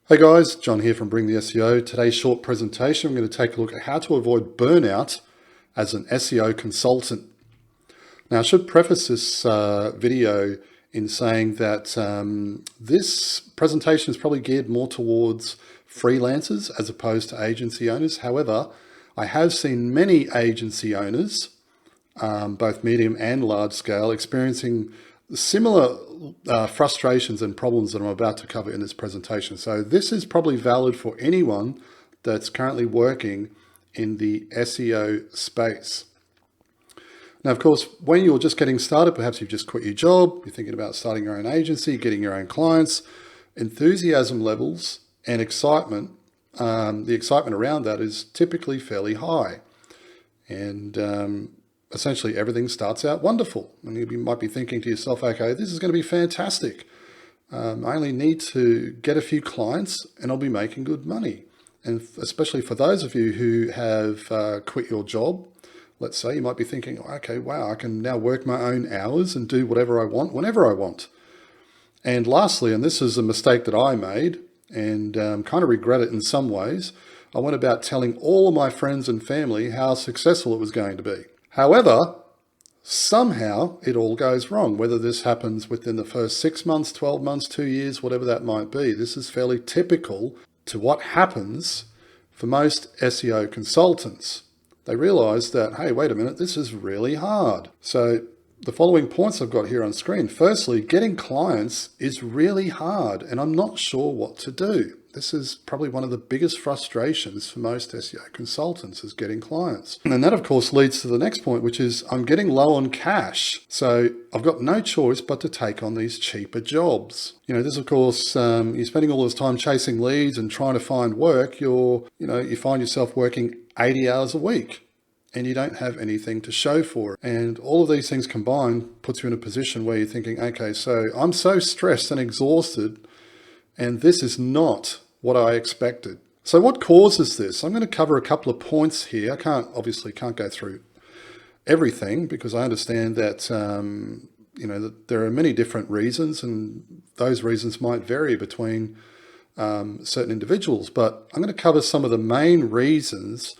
Hey guys, John here from Bring the SEO. Today's short presentation, I'm going to take a look at how to avoid burnout as an SEO consultant. Now, I should preface this video in saying that this presentation is probably geared more towards freelancers as opposed to agency owners. However, I have seen many agency owners, both medium and large scale, experiencing similar frustrations and problems that I'm about to cover in this presentation. So this is probably valid for anyone that's currently working in the SEO space. Now, of course, when you're just getting started, perhaps you've just quit your job, you're thinking about starting your own agency, getting your own clients, enthusiasm levels and excitement, the excitement around that is typically fairly high. And essentially everything starts out wonderful. And you might be thinking to yourself, okay, this is going to be fantastic. I only need to get a few clients and I'll be making good money. And especially for those of you who have quit your job, let's say, you might be thinking, okay, wow, I can now work my own hours and do whatever I want, whenever I want. And lastly, and this is a mistake that I made and kind of regret it in some ways, I went about telling all of my friends and family how successful it was going to be. However, somehow it all goes wrong, whether this happens within the first 6 months, 12 months, 2 years, whatever that might be. This is fairly typical to what happens for most SEO consultants. They realize that, hey, wait a minute, this is really hard. So the following points I've got here on screen. Firstly, getting clients is really hard and I'm not sure what to do. This is probably one of the biggest frustrations for most SEO consultants is getting clients. And that of course leads to the next point, which is I'm getting low on cash. So I've got no choice but to take on these cheaper jobs. This of course, you're spending all this time chasing leads and trying to find work. You find yourself working 80 hours a week and you don't have anything to show for it. And all of these things combined puts you in a position where you're thinking, okay, so I'm so stressed and exhausted and this is not what I expected. So what causes this? I'm going to cover a couple of points here. I obviously can't go through everything because I understand that, that there are many different reasons and those reasons might vary between certain individuals, but I'm going to cover some of the main reasons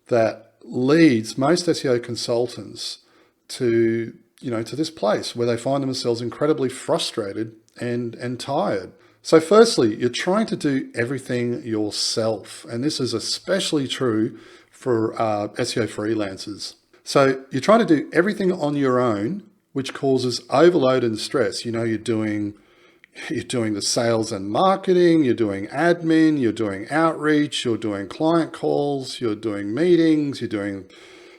that leads most SEO consultants to this place where they find themselves incredibly frustrated and tired. So firstly, you're trying to do everything yourself. And this is especially true for SEO freelancers. So you're trying to do everything on your own, which causes overload and stress. You're doing the sales and marketing, you're doing admin, you're doing outreach, you're doing client calls, you're doing meetings, you're doing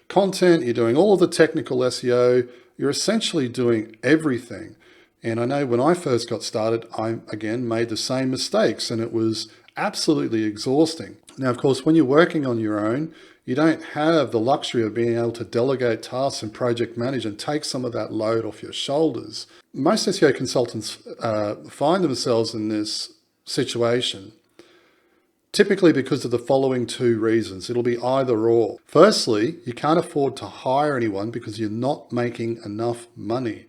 content, you're doing all of the technical SEO. You're essentially doing everything. And I know when I first got started, I, again, made the same mistakes and it was absolutely exhausting. Now, of course, when you're working on your own, you don't have the luxury of being able to delegate tasks and project manage and take some of that load off your shoulders. Most SEO consultants find themselves in this situation typically because of the following two reasons. It'll be either or. Firstly, you can't afford to hire anyone because you're not making enough money.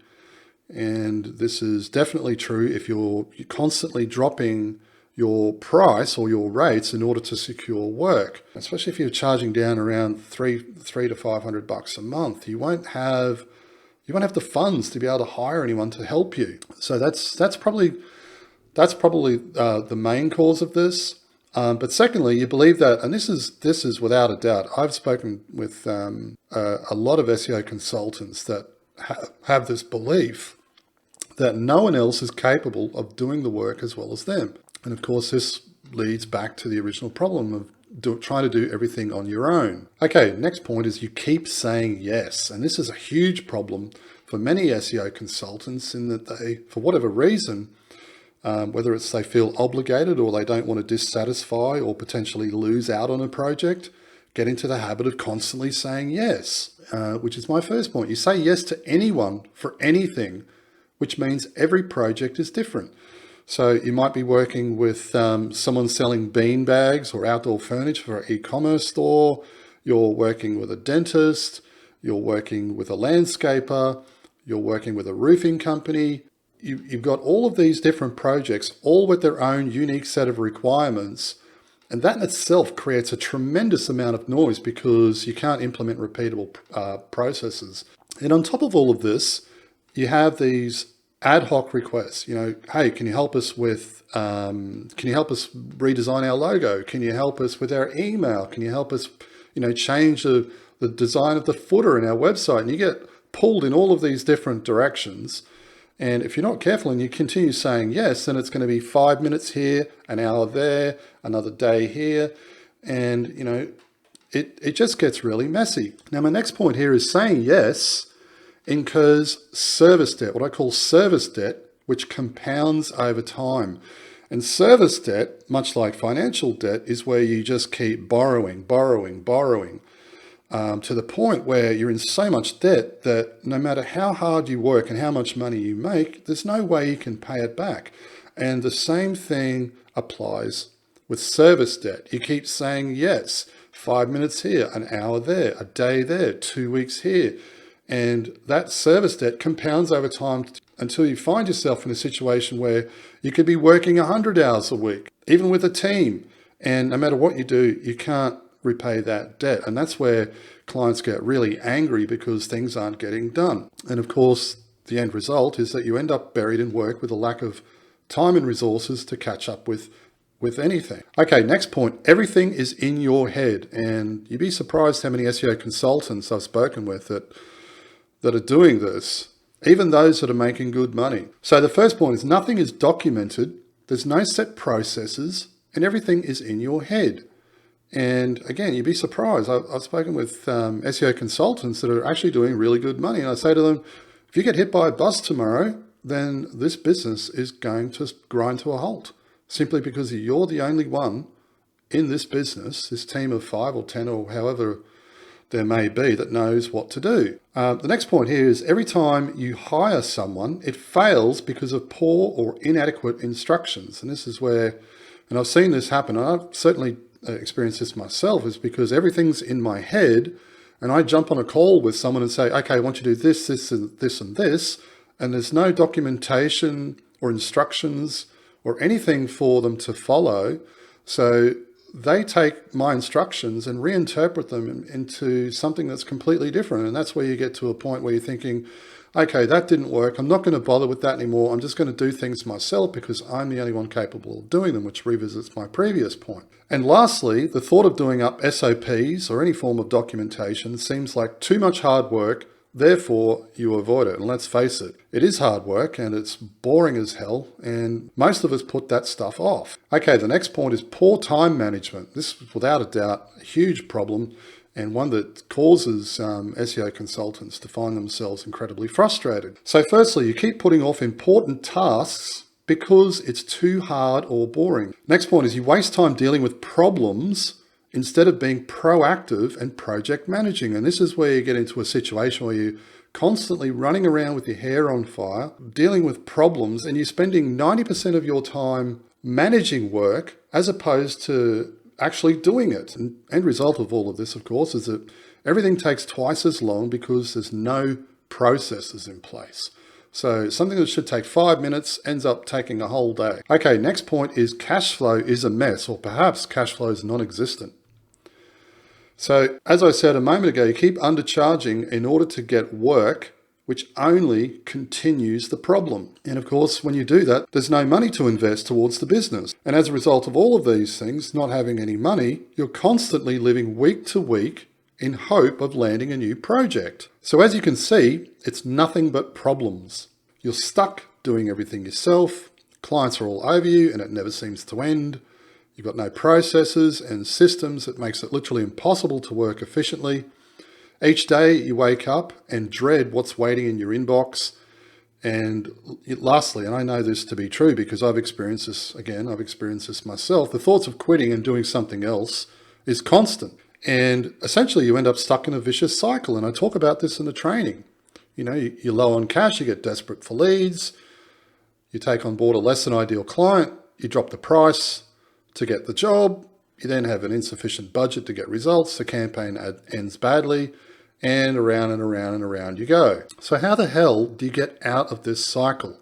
And this is definitely true if you're constantly dropping your price or your rates in order to secure work, especially if you're charging down around $300 to $500 a month. You won't have the funds to be able to hire anyone to help you. So that's probably the main cause of this. But secondly, you believe that, and this is without a doubt. I've spoken with a lot of SEO consultants that have this belief that no one else is capable of doing the work as well as them. And of course, this leads back to the original problem of trying to do everything on your own. Okay, next point is you keep saying yes. And this is a huge problem for many SEO consultants in that they, for whatever reason, whether it's they feel obligated or they don't want to dissatisfy or potentially lose out on a project, get into the habit of constantly saying yes, which is my first point. You say yes to anyone for anything, which means every project is different. So you might be working with someone selling bean bags or outdoor furniture for an e-commerce store. You're working with a dentist. You're working with a landscaper. You're working with a roofing company. you've got all of these different projects, all with their own unique set of requirements. And that in itself creates a tremendous amount of noise because you can't implement repeatable processes. And on top of all of this, you have these ad hoc requests. Hey, can you help us with, can you help us redesign our logo? Can you help us with our email? Can you help us, change the design of the footer in our website? And you get pulled in all of these different directions. And if you're not careful and you continue saying yes, then it's going to be 5 minutes here, an hour there, another day here. And, it just gets really messy. Now, my next point here is saying yes incurs service debt, what I call service debt, which compounds over time. And service debt, much like financial debt, is where you just keep borrowing, to the point where you're in so much debt that no matter how hard you work and how much money you make, there's no way you can pay it back. And the same thing applies with service debt. You keep saying yes, 5 minutes here, an hour there, a day there, 2 weeks here. And that service debt compounds over time until you find yourself in a situation where you could be working 100 hours a week, even with a team. And no matter what you do, you can't repay that debt. And that's where clients get really angry because things aren't getting done. And of course, the end result is that you end up buried in work with a lack of time and resources to catch up with anything. Okay, next point, everything is in your head. And you'd be surprised how many SEO consultants I've spoken with that are doing this, even those that are making good money. So the first point is nothing is documented, there's no set processes, and everything is in your head. And again, you'd be surprised. I've spoken with SEO consultants that are actually doing really good money. And I say to them, if you get hit by a bus tomorrow, then this business is going to grind to a halt simply because you're the only one in this business, this team of 5 or 10 or however there may be that knows what to do. The next point here is every time you hire someone, it fails because of poor or inadequate instructions. And this is where, and I've seen this happen, and I've certainly experienced this myself, is because everything's in my head and I jump on a call with someone and say, okay, I want you to do this, this, and this, and this. And there's no documentation or instructions or anything for them to follow. So they take my instructions and reinterpret them into something that's completely different. And that's where you get to a point where you're thinking, okay, that didn't work. I'm not going to bother with that anymore. I'm just going to do things myself because I'm the only one capable of doing them, which revisits my previous point. And lastly, the thought of doing up SOPs or any form of documentation seems like too much hard work. Therefore, you avoid it. And let's face it, it is hard work and it's boring as hell. And most of us put that stuff off. Okay, the next point is poor time management. This is without a doubt a huge problem and one that causes SEO consultants to find themselves incredibly frustrated. So firstly, you keep putting off important tasks because it's too hard or boring. Next point is you waste time dealing with problems instead of being proactive and project managing. And this is where you get into a situation where you're constantly running around with your hair on fire, dealing with problems, and you're spending 90% of your time managing work as opposed to actually doing it. And end result of all of this, of course, is that everything takes twice as long because there's no processes in place. So something that should take 5 minutes ends up taking a whole day. Okay, next point is cash flow is a mess, or perhaps cash flow is non-existent. So as I said a moment ago, you keep undercharging in order to get work, which only continues the problem. And of course, when you do that, there's no money to invest towards the business. And as a result of all of these things, not having any money, you're constantly living week to week in hope of landing a new project. So as you can see, it's nothing but problems. You're stuck doing everything yourself. Clients are all over you and it never seems to end. You've got no processes and systems that makes it literally impossible to work efficiently. Each day you wake up and dread what's waiting in your inbox. And lastly, and I know this to be true because I've experienced this myself, the thoughts of quitting and doing something else is constant. And essentially you end up stuck in a vicious cycle. And I talk about this in the training. You know, you're low on cash, you get desperate for leads, you take on board a less than ideal client, you drop the price to get the job, you then have an insufficient budget to get results, the campaign ends badly, and around and around and around you go. So how the hell do you get out of this cycle?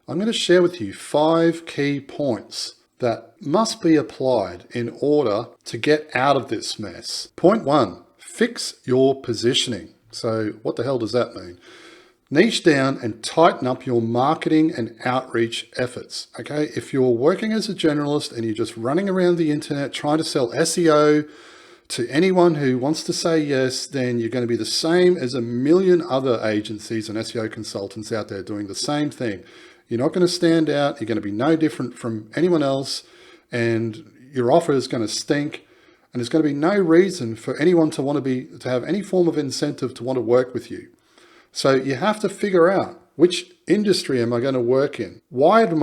I'm going to share with you 5 key points that must be applied in order to get out of this mess. Point 1, fix your positioning. So what the hell does that mean? Niche down and tighten up your marketing and outreach efforts. Okay, if you're working as a generalist and you're just running around the internet trying to sell SEO to anyone who wants to say yes, then you're going to be the same as a million other agencies and SEO consultants out there doing the same thing. You're not going to stand out. You're going to be no different from anyone else, and your offer is going to stink. And there's going to be no reason for anyone to have any form of incentive to want to work with you. So you have to figure out, which industry am I going to work in? Why am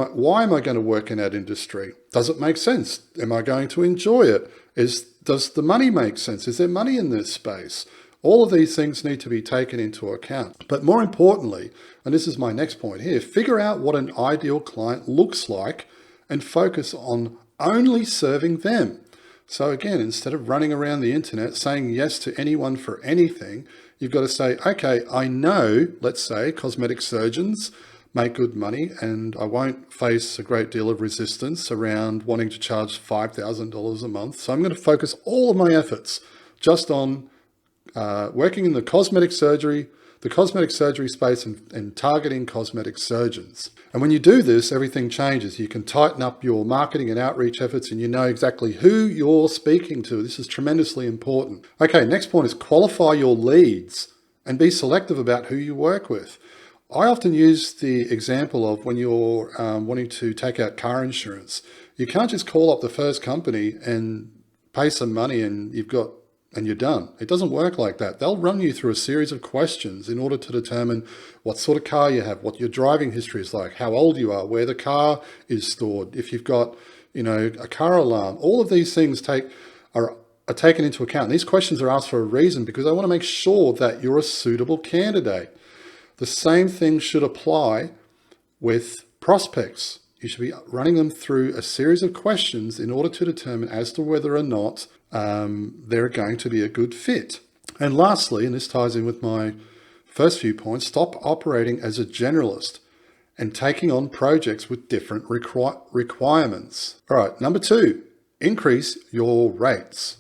I going to work in that industry? Does it make sense? Am I going to enjoy it? Does the money make sense? Is there money in this space? All of these things need to be taken into account. But more importantly, and this is my next point here, figure out what an ideal client looks like and focus on only serving them. So again, instead of running around the internet saying yes to anyone for anything, you've got to say, okay, I know, let's say, cosmetic surgeons make good money, and I won't face a great deal of resistance around wanting to charge $5,000 a month. So I'm going to focus all of my efforts just on working in the cosmetic surgery space and targeting cosmetic surgeons. And when you do this, everything changes. You can tighten up your marketing and outreach efforts, and you know exactly who you're speaking to. This is tremendously important. Okay, next point is qualify your leads and be selective about who you work with. I often use the example of when you're wanting to take out car insurance. You can't just call up the first company and pay some money and you're done. It doesn't work like that. They'll run you through a series of questions in order to determine what sort of car you have, what your driving history is like, how old you are, where the car is stored, if you've got, a car alarm. All of these things are taken into account. And these questions are asked for a reason, because I want to make sure that you're a suitable candidate. The same thing should apply with prospects. You should be running them through a series of questions in order to determine as to whether or not they're going to be a good fit. And lastly, and this ties in with my first few points, stop operating as a generalist and taking on projects with different requirements. All right, number 2, increase your rates.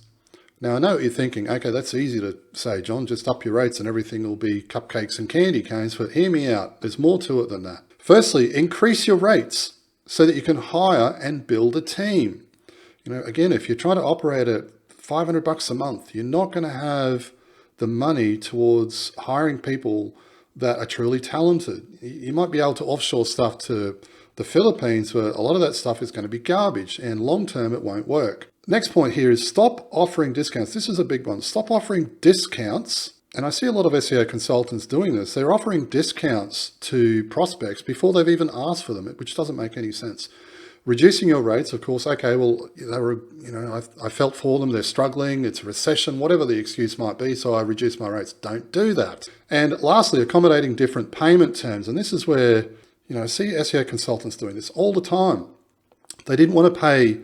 Now, I know what you're thinking, okay, that's easy to say, John, just up your rates and everything will be cupcakes and candy canes, but hear me out. There's more to it than that. Firstly, increase your rates so that you can hire and build a team. Again, if you're trying to operate at $500 a month, you're not going to have the money towards hiring people that are truly talented. You might be able to offshore stuff to the Philippines, but a lot of that stuff is going to be garbage, and long term it won't work. Next point here is stop offering discounts. This is a big one. Stop offering discounts. And I see a lot of SEO consultants doing this. They're offering discounts to prospects before they've even asked for them, which doesn't make any sense. Reducing your rates, of course, okay, well, I felt for them, they're struggling, it's a recession, whatever the excuse might be, so I reduce my rates. Don't do that. And lastly, accommodating different payment terms. And this is where, I see SEO consultants doing this all the time. They didn't want to pay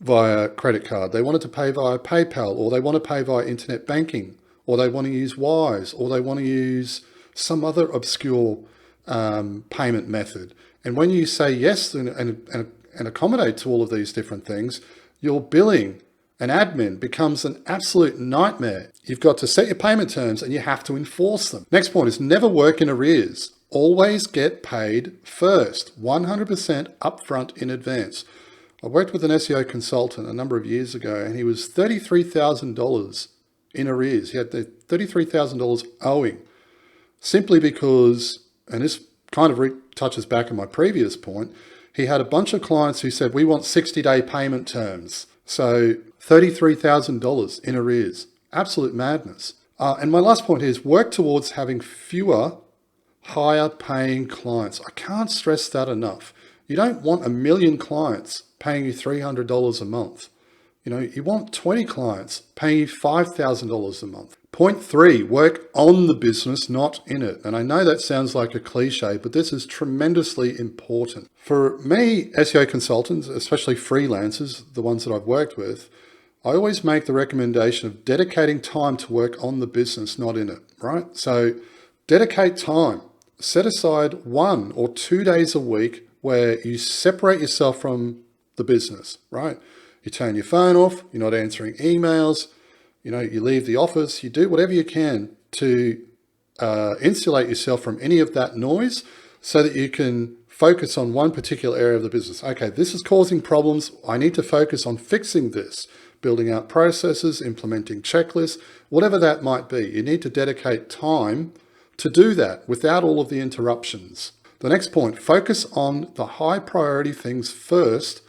via credit card. They wanted to pay via PayPal, or they want to pay via internet banking, or they want to use Wise, or they want to use some other obscure payment method. And when you say yes and accommodate to all of these different things, your billing and admin becomes an absolute nightmare. You've got to set your payment terms and you have to enforce them. Next point is never work in arrears. Always get paid first, 100% upfront in advance. I worked with an SEO consultant a number of years ago, and he was $33,000 in arrears. He had the $33,000 owing, simply because, and this kind of touches back on my previous point, he had a bunch of clients who said, we want 60-day payment terms. So $33,000 in arrears, absolute madness. And my last point is work towards having fewer higher paying clients. I can't stress that enough. You don't want 1 million clients paying you $300 a month. You want 20 clients paying you $5,000 a month. Point 3, work on the business, not in it. And I know that sounds like a cliche, but this is tremendously important. For me, SEO consultants, especially freelancers, the ones that I've worked with, I always make the recommendation of dedicating time to work on the business, not in it, right? So dedicate time. Set aside 1 or 2 days a week where you separate yourself from the business, right? You turn your phone off, you're not answering emails, you leave the office, you do whatever you can to insulate yourself from any of that noise so that you can focus on one particular area of the business. Okay, this is causing problems. I need to focus on fixing this, building out processes, implementing checklists, whatever that might be. You need to dedicate time to do that without all of the interruptions. The next point, focus on the high priority things first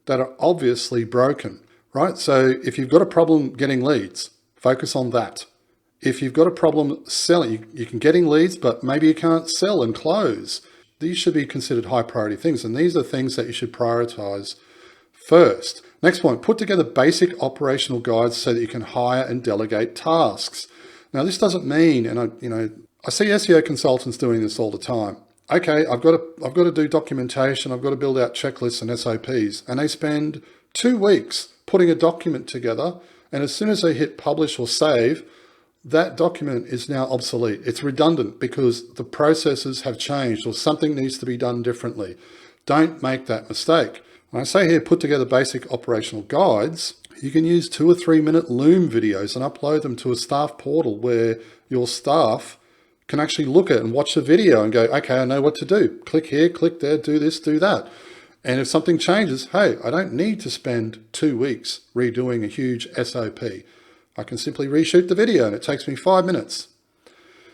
that are obviously broken, right? So if you've got a problem getting leads, focus on that. If you've got a problem selling, you can getting leads, but maybe you can't sell and close. These should be considered high priority things. And these are things that you should prioritize first. Next point, put together basic operational guides so that you can hire and delegate tasks. Now, this doesn't mean, and I see SEO consultants doing this all the time. Okay, I've got to do documentation. I've got to build out checklists and SOPs. And they spend 2 weeks putting a document together. And as soon as they hit publish or save, that document is now obsolete. It's redundant because the processes have changed or something needs to be done differently. Don't make that mistake. When I say here, put together basic operational guides, you can use 2 or 3 minute Loom videos and upload them to a staff portal where your staff can actually look at and watch the video and go, okay, I know what to do. Click here, click there, do this, do that. And if something changes, hey, I don't need to spend 2 weeks redoing a huge SOP. I can simply reshoot the video and it takes me 5 minutes.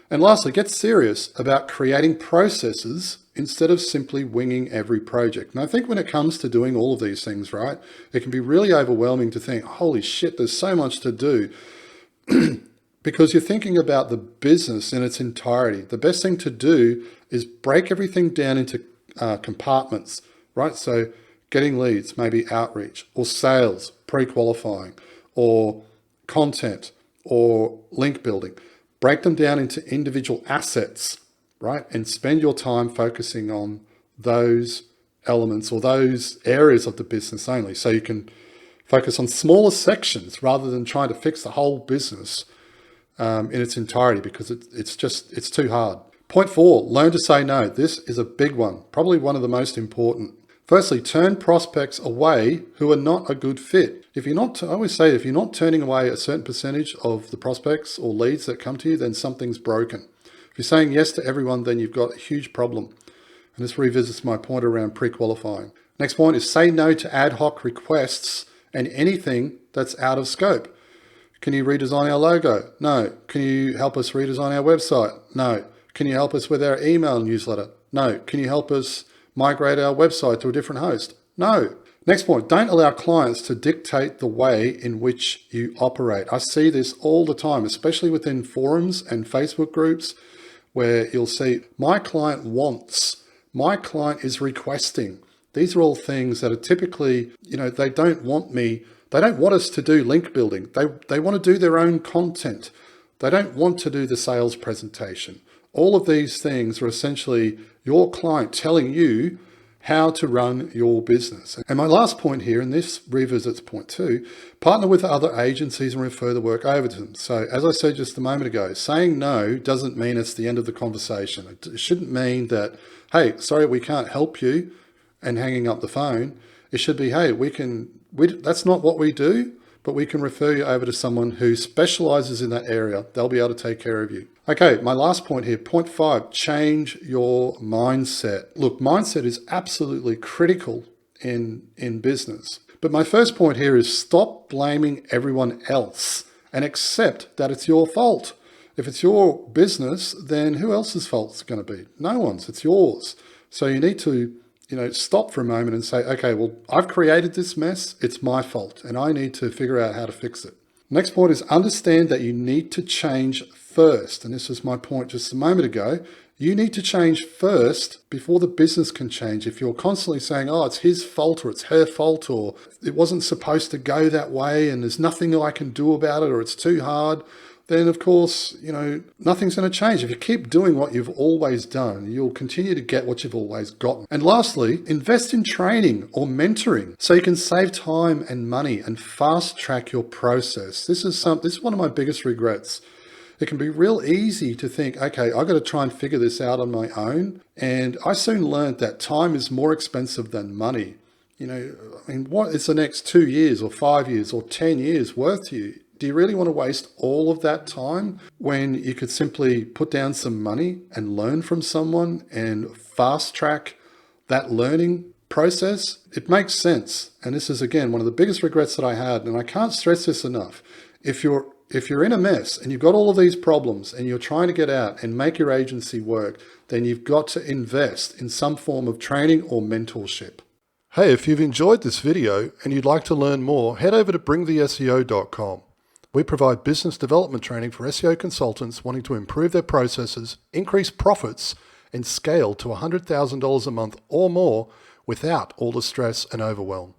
And lastly, get serious about creating processes instead of simply winging every project. And I think when it comes to doing all of these things, right, it can be really overwhelming to think, holy shit, there's so much to do. Because you're thinking about the business in its entirety. The best thing to do is break everything down into compartments, right? So getting leads, maybe outreach, or sales, pre-qualifying, or content, or link building. Break them down into individual assets, right? And spend your time focusing on those elements or those areas of the business only. So you can focus on smaller sections rather than trying to fix the whole business in its entirety, because it's too hard. Point 4, learn to say no. This is a big one, probably one of the most important. Firstly, turn prospects away who are not a good fit. I always say, if you're not turning away a certain percentage of the prospects or leads that come to you, then something's broken. If you're saying yes to everyone, then you've got a huge problem. And this revisits my point around pre-qualifying. Next point is say no to ad hoc requests and anything that's out of scope. Can you redesign our logo? No. Can you help us redesign our website? No. Can you help us with our email newsletter? No. Can you help us migrate our website to a different host? No. Next point, don't allow clients to dictate the way in which you operate. I see this all the time, especially within forums and Facebook groups, where you'll see my client wants, my client is requesting. These are all things that are typically, they don't want us to do link building. They want to do their own content. They don't want to do the sales presentation. All of these things are essentially your client telling you how to run your business. And my last point here, and this revisits point 2, partner with other agencies and refer the work over to them. So as I said just a moment ago, saying no doesn't mean it's the end of the conversation. It shouldn't mean that, hey, sorry, we can't help you, and hanging up the phone. It should be, hey, that's not what we do, but we can refer you over to someone who specializes in that area. They'll be able to take care of you. Okay, my last point here, point 5, change your mindset. Look, mindset is absolutely critical in business. But my first point here is stop blaming everyone else and accept that it's your fault. If it's your business, then who else's fault is it going to be? No one's, it's yours. So you need to stop for a moment and say, okay, well, I've created this mess. It's my fault, and I need to figure out how to fix it. Next point is understand that you need to change first. And this was my point just a moment ago. You need to change first before the business can change. If you're constantly saying, oh, it's his fault or it's her fault or it wasn't supposed to go that way and there's nothing I can do about it or it's too hard, then of course, nothing's going to change. If you keep doing what you've always done, you'll continue to get what you've always gotten. And lastly, invest in training or mentoring so you can save time and money and fast track your process. This is one of my biggest regrets It can be real easy to think, okay, I've got to try and figure this out on my own. And I soon learned that time is more expensive than money. What is the next 2 years or 5 years or 10 years worth to you? Do you really want to waste all of that time when you could simply put down some money and learn from someone and fast track that learning process? It makes sense. And this is, again, one of the biggest regrets that I had. And I can't stress this enough. If you're in a mess and you've got all of these problems and you're trying to get out and make your agency work, then you've got to invest in some form of training or mentorship. Hey, if you've enjoyed this video and you'd like to learn more, head over to bringtheseo.com. We provide business development training for SEO consultants wanting to improve their processes, increase profits, and scale to $100,000 a month or more without all the stress and overwhelm.